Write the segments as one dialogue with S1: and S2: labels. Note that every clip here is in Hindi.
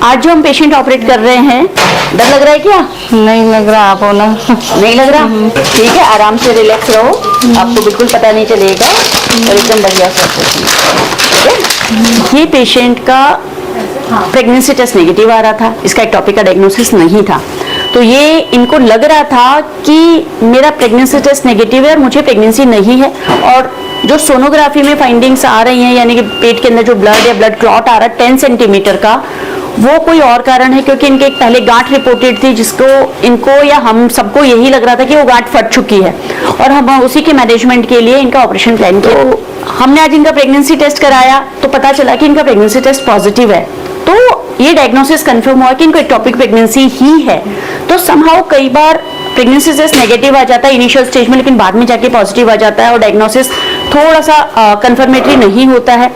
S1: आज जो हम पेशेंट ऑपरेट कर रहे हैं, डर लग रहा है क्या?
S2: नहीं लग रहा, आप हो ना।
S1: नहीं लग रहा? ठीक है, आराम से रिलैक्स रहो, आपको बिल्कुल पता नहीं चलेगा और एकदम बढ़िया से ठीक है। ये पेशेंट का प्रेगनेंसी टेस्ट नेगेटिव आ रहा था, इसका एक्टोपिक का डायग्नोसिस नहीं था, तो ये इनको लग रहा था कि मेरा प्रेगनेंसी टेस्ट नेगेटिव है और मुझे प्रेगनेंसी नहीं है। और जो सोनोग्राफी में फाइंडिंग्स आ रही हैं, यानी कि पेट के अंदर जो ब्लड या ब्लड क्लॉट आ रहा है 10 सेंटीमीटर का, वो कोई और कारण है, क्योंकि इनके एक पहले गांठ रिपोर्टेड थी, जिसको इनको या हम सबको यही लग रहा था कि वो गांठ फट चुकी है और हम उसी के मैनेजमेंट के लिए इनका ऑपरेशन प्लान किया। तो हमने आज इनका प्रेगनेंसी टेस्ट कराया तो पता चला कि इनका प्रेगनेंसी टेस्ट पॉजिटिव है, तो ये डायग्नोसिस कंफर्म हुआ कि इनको एक्टोपिक प्रेगनेंसी ही है। तो समहाउ कई बार प्रेगनेंसी टेस्ट नेगेटिव आ जाता है इनिशियल स्टेज में, लेकिन बाद में जाके पॉजिटिव आ जाता है और डायग्नोसिस थोड़ा सा कंफर्मेटरी नहीं होता है।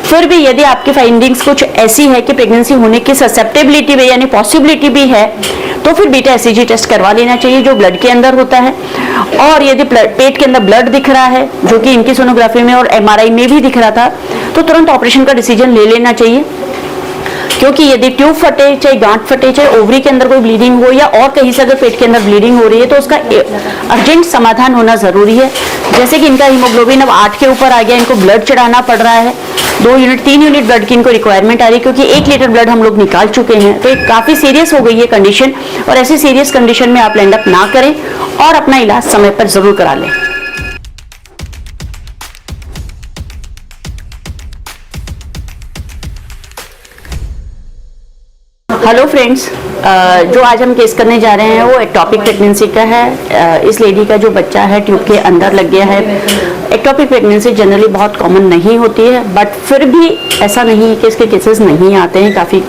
S1: फिर भी यदि आपकी फाइंडिंग्स कुछ ऐसी है कि प्रेगनेंसी होने की ससेप्टेबिलिटी भी यानी पॉसिबिलिटी भी है, तो फिर बीटा एससीजी टेस्ट करवा लेना चाहिए जो ब्लड के अंदर होता है। और यदि पेट के अंदर ब्लड दिख रहा है, जो कि इनकी सोनोग्राफी में और एमआरआई में भी दिख रहा था, तो तुरंत ऑपरेशन का डिसीजन ले लेना चाहिए, क्योंकि यदि ट्यूब फटे, चाहे गांठ फटे, चाहे ओवरी के अंदर कोई ब्लीडिंग हो या और कहीं से अगर पेट के अंदर ब्लीडिंग हो रही है, तो उसका अर्जेंट समाधान होना जरूरी है। जैसे कि इनका हीमोग्लोबिन अब 8 के ऊपर आ गया, इनको ब्लड चढ़ाना पड़ रहा है, 2 यूनिट 3 यूनिट ब्लड की इनको रिक्वायरमेंट आ रही है, क्योंकि 1 लीटर ब्लड हम लोग निकाल चुके हैं। तो काफी सीरियस हो गई है कंडीशन, और ऐसी सीरियस कंडीशन में आप लैंड अप ना करें और अपना इलाज समय पर जरूर करा लें। हेलो फ्रेंड्स, जो आज हम केस करने जा रहे हैं वो एक्टोपिक प्रेगनेंसी का है। इस लेडी का जो बच्चा है ट्यूब के अंदर लग गया है। एक्टोपिक प्रेगनेंसी जनरली बहुत कॉमन नहीं होती है, बट फिर भी ऐसा नहीं है कि इसके केसेस नहीं आते हैं, काफ़ी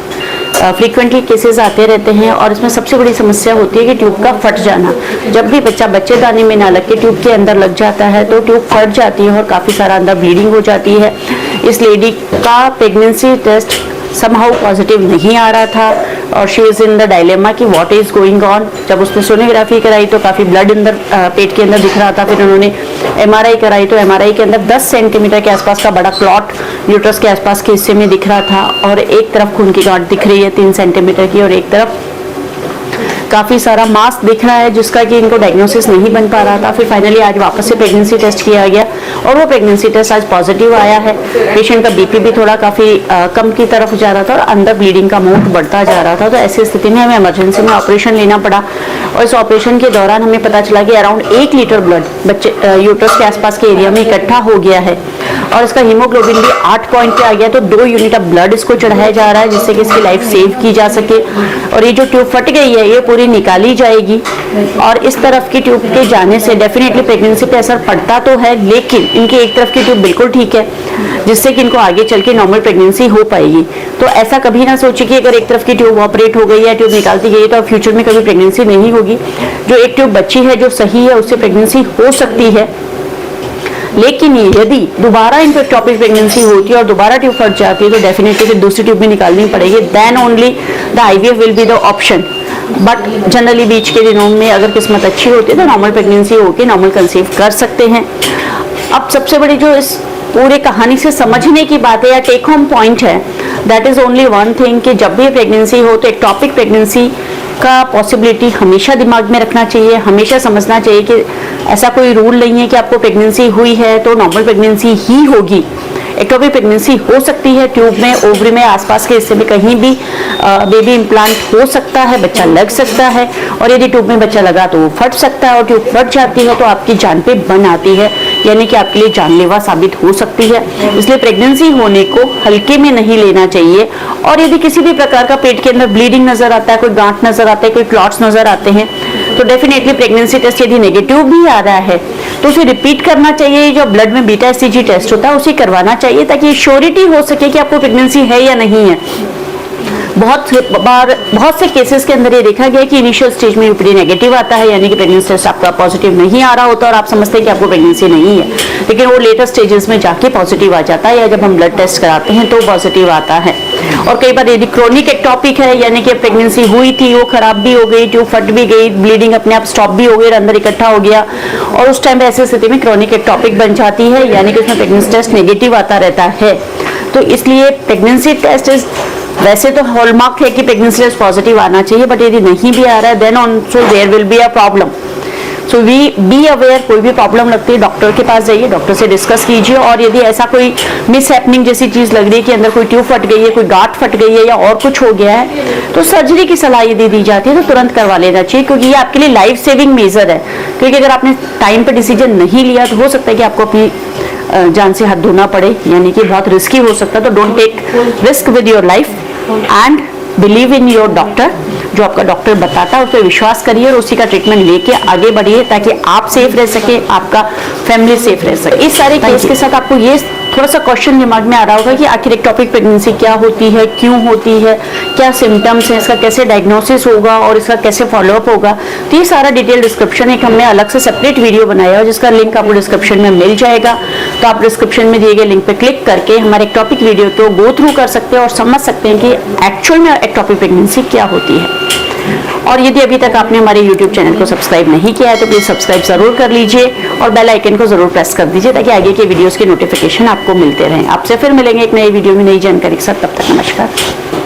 S1: फ्रीक्वेंटली केसेस आते रहते हैं। और इसमें सबसे बड़ी समस्या होती है कि ट्यूब का फट जाना। जब भी बच्चा बच्चेदानी में ना लग के ट्यूब के अंदर लग जाता है तो ट्यूब फट जाती है और काफ़ी सारा अंदर ब्लीडिंग हो जाती है। इस लेडी का प्रेगनेंसी टेस्ट समहाउ पॉजिटिव नहीं आ रहा था और she is in the dilemma कि व्हाट इज गोइंग ऑन। जब उसने सोनोग्राफी कराई तो काफ़ी ब्लड अंदर पेट के अंदर दिख रहा था। फिर उन्होंने एमआरआई कराई तो एमआरआई के अंदर 10 सेंटीमीटर के आसपास का बड़ा क्लॉट यूट्रस के आसपास के हिस्से में दिख रहा था, और एक तरफ खून की गांठ दिख रही है 3 सेंटीमीटर की, और एक तरफ काफ़ी सारा मास दिख रहा है जिसका कि इनको डायग्नोसिस नहीं बन पा रहा था। फिर फाइनली आज वापस से प्रेगनेंसी टेस्ट किया गया और वो प्रेगनेंसी टेस्ट आज पॉजिटिव आया है। पेशेंट का बीपी भी थोड़ा काफ़ी कम की तरफ जा रहा था और अंदर ब्लीडिंग का अमाउंट बढ़ता जा रहा था। तो ऐसी स्थिति में हमें इमरजेंसी में ऑपरेशन लेना पड़ा, और इस ऑपरेशन के दौरान हमें पता चला कि अराउंड 1 लीटर ब्लड बच्चे यूट्रस के आसपास के एरिया में इकट्ठा हो गया है, और इसका हीमोग्लोबिन भी 8 पॉइंट पे आ गया। तो 2 यूनिट अब ब्लड इसको चढ़ाया जा रहा है जिससे कि इसकी लाइफ सेव की जा सके। और ये जो ट्यूब फट गई है ये पूरी निकाली जाएगी, और इस तरफ की ट्यूब के जाने से डेफिनेटली प्रेगनेंसी पे असर पड़ता तो है, लेकिन इनकी एक तरफ की ट्यूब बिल्कुल ठीक है जिससे कि इनको आगे चल के नॉर्मल प्रेगनेंसी हो पाएगी। तो ऐसा कभी ना सोचिए कि अगर एक तरफ की ट्यूब ऑपरेट हो गई है, ट्यूब निकालती गई, तो फ्यूचर में कभी प्रेगनेंसी नहीं होगी। जो एक ट्यूब बची है जो सही है उससे प्रेगनेंसी हो सकती है, लेकिन यदि दोबारा इनको एक्टोपिक प्रेगनेंसी होती है और दोबारा ट्यूब फट जाती है तो डेफिनेटली फिर दूसरी ट्यूब भी निकालनी पड़ेगी। Then only the IVF will be the option. But generally बीच के दिनों में अगर किस्मत अच्छी होती है तो नॉर्मल प्रेगनेंसी होकर नॉर्मल कंसीव कर सकते हैं। अब सबसे बड़ी जो इस पूरे कहानी से समझने की बात है या टेक होम पॉइंट है, that is only one thing कि जब भी प्रेगनेंसी हो तो एक्टोपिक प्रेगनेंसी का पॉसिबिलिटी हमेशा दिमाग में रखना चाहिए। हमेशा समझना चाहिए कि ऐसा कोई रूल नहीं है कि आपको प्रेगनेंसी हुई है तो नॉर्मल प्रेगनेंसी ही होगी। एक्टोपिक प्रेगनेंसी हो सकती है, ट्यूब में, ओवरी में, आसपास के हिस्से में कहीं भी बेबी इम्प्लांट हो सकता है, बच्चा लग सकता है, और यदि ट्यूब में बच्चा लगा तो वो फट सकता है, और ट्यूब फट जाती है तो आपकी जान पे बन आती है, यानी कि आपके लिए जानलेवा साबित हो सकती है। इसलिए प्रेगनेंसी होने को हल्के में नहीं लेना चाहिए। और यदि किसी भी प्रकार का पेट के अंदर ब्लीडिंग नजर आता है, कोई गांठ नजर आता है, कोई क्लॉट्स नजर आते हैं, तो डेफिनेटली प्रेगनेंसी टेस्ट यदि नेगेटिव भी आ रहा है तो उसे रिपीट करना चाहिए। जो ब्लड में बीटा एससीजी टेस्ट होता है उसे करवाना चाहिए ताकि श्योरिटी हो सके कि आपको प्रेगनेंसी है या नहीं है। बहुत से केसेस के अंदर ये देखा गया कि इनिशियल स्टेज में यूपीडी नेगेटिव आता है, यानी कि प्रेगनेंसी टेस्ट आपका पॉजिटिव नहीं आ रहा होता और आप समझते हैं कि आपको प्रेगनेंसी नहीं है, लेकिन वो लेटर स्टेजेस में जाके पॉजिटिव आ जाता है, या जब हम ब्लड टेस्ट कराते हैं तो पॉजिटिव आता है। और कई बार यदि क्रोनिक एक्टोपिक है, यानी कि प्रेगनेंसी हुई थी, वो खराब भी हो गई, ट्यूब फट भी गई, ब्लीडिंग अपने आप स्टॉप भी हो गई, अंदर इकट्ठा हो गया, और उस टाइम ऐसी स्थिति में क्रोनिक एक्टोपिक बन जाती है, यानी कि उसमें प्रेगनेंसी टेस्ट नेगेटिव आता रहता है। तो इसलिए प्रेगनेंसी टेस्ट इज वैसे तो हॉलमार्क है कि प्रेगनेंसी टेस्ट पॉजिटिव आना चाहिए, बट यदि नहीं भी आ रहा है then also there will be a problem. So be aware, कोई भी प्रॉब्लम लगती है डॉक्टर के पास जाइए, डॉक्टर से डिस्कस कीजिए, और यदि ऐसा कोई मिस हैपनिंग जैसी चीज लग रही है कि अंदर कोई ट्यूब फट गई है, कोई गांठ फट गई है या और कुछ हो गया है, तो सर्जरी की सलाह यदि दी जाती है तो तुरंत करवा लेना चाहिए, क्योंकि ये आपके लिए लाइफ सेविंग मेजर है। क्योंकि अगर आपने टाइम पर डिसीजन नहीं लिया तो हो सकता है कि आपको अपनी जान से हाथ धोना पड़े, यानी कि बहुत रिस्की हो सकता है। तो don't take risk with your life and believe in your doctor. जो आपका डॉक्टर बताता है उस पर विश्वास करिए और उसी का ट्रीटमेंट लेके आगे बढ़िए, ताकि आप सेफ रह सके, आपका फैमिली सेफ रह सके। इस सारे केस के साथ आपको ये थोड़ा सा क्वेश्चन दिमाग में आ रहा होगा कि आखिर एक्टोपिक प्रेगनेंसी क्या होती है, क्यों होती है, क्या सिम्टम्स हैं, इसका कैसे डायग्नोसिस होगा और इसका कैसे फॉलोअप होगा। तो ये सारा डिटेल डिस्क्रिप्शन एक हमने अलग से सेपरेट वीडियो बनाया है, जिसका लिंक आपको डिस्क्रिप्शन में मिल जाएगा। तो आप डिस्क्रिप्शन में दिए गए लिंक पे क्लिक करके हमारे एक्टोपिक वीडियो को गो थ्रू कर सकते हैं और समझ सकते हैं कि एक्चुअल में एक्टोपिक प्रेगनेंसी क्या होती है। और यदि अभी तक आपने हमारे YouTube चैनल को सब्सक्राइब नहीं किया है तो प्लीज सब्सक्राइब जरूर कर लीजिए और बेल आइकन को जरूर प्रेस कर दीजिए, ताकि आगे के वीडियोस के नोटिफिकेशन आपको मिलते रहें। आपसे फिर मिलेंगे एक नई वीडियो में नई जानकारी के साथ, तब तक नमस्कार।